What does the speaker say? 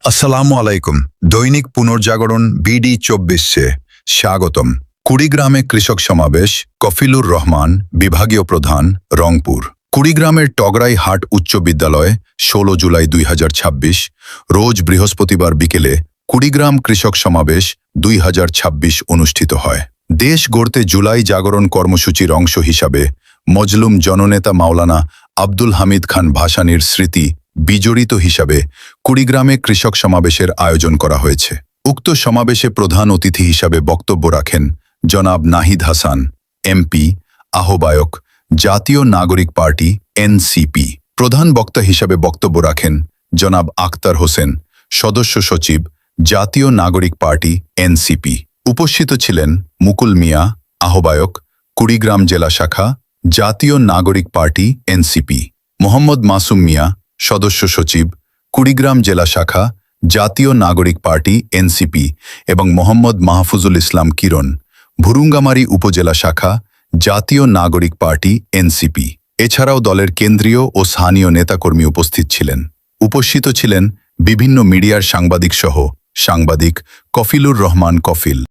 আসসালামু আলাইকুম। দৈনিক পুনর্জাগরণ বিডি 24-এ স্বাগতম। কুড়িগ্রামে কৃষক সমাবেশ, কফিলুর রহমান, বিভাগীয় প্রধান, রংপুর। কুড়িগ্রামের টগরাই হাট উচ্চ বিদ্যালয়ে 16 জুলাই 2026 রোজ বৃহস্পতিবার বিকেলে কুড়িগ্রাম কৃষক সমাবেশ 2026 অনুষ্ঠিত হয়। দেশ গড়তে জুলাই জাগরণ কর্মসূচির অংশ হিসাবে মজলুম জননেতা মাওলানা আব্দুল হামিদ খান ভাসানীর স্মৃতি বিজড়িত হিসাবে কুড়িগ্রামে কৃষক সমাবেশের আয়োজন করা হয়েছে। উক্ত সমাবেশে প্রধান অতিথি হিসাবে বক্তব্য রাখেন জনাব নাহিদ হাসান, এমপি, আহ্বায়ক, জাতীয় নাগরিক পার্টি এনসিপি। প্রধান বক্তা হিসাবে বক্তব্য রাখেন জনাব আখতার হোসেন, সদস্য সচিব, জাতীয় নাগরিক পার্টি এনসিপি। উপস্থিত ছিলেন মুকুল মিয়া, আহ্বায়ক, কুড়িগ্রাম জেলা শাখা, জাতীয় নাগরিক পার্টি এনসিপি, মোহাম্মদ মাসুম মিয়া, সদস্য সচিব, কুড়িগ্রাম জেলা শাখা, জাতীয় নাগরিক পার্টি এনসিপি এবং মোহাম্মদ মাহফুজুল ইসলাম কিরণ, ভুরুঙ্গামারী উপজেলা শাখা, জাতীয় নাগরিক পার্টি এনসিপি। এছাড়াও দলের কেন্দ্রীয় ও স্থানীয় নেতাকর্মী উপস্থিত ছিলেন। উপস্থিত ছিলেন বিভিন্ন মিডিয়ার সাংবাদিক সহ সাংবাদিক কফিলুর রহমান কফিল।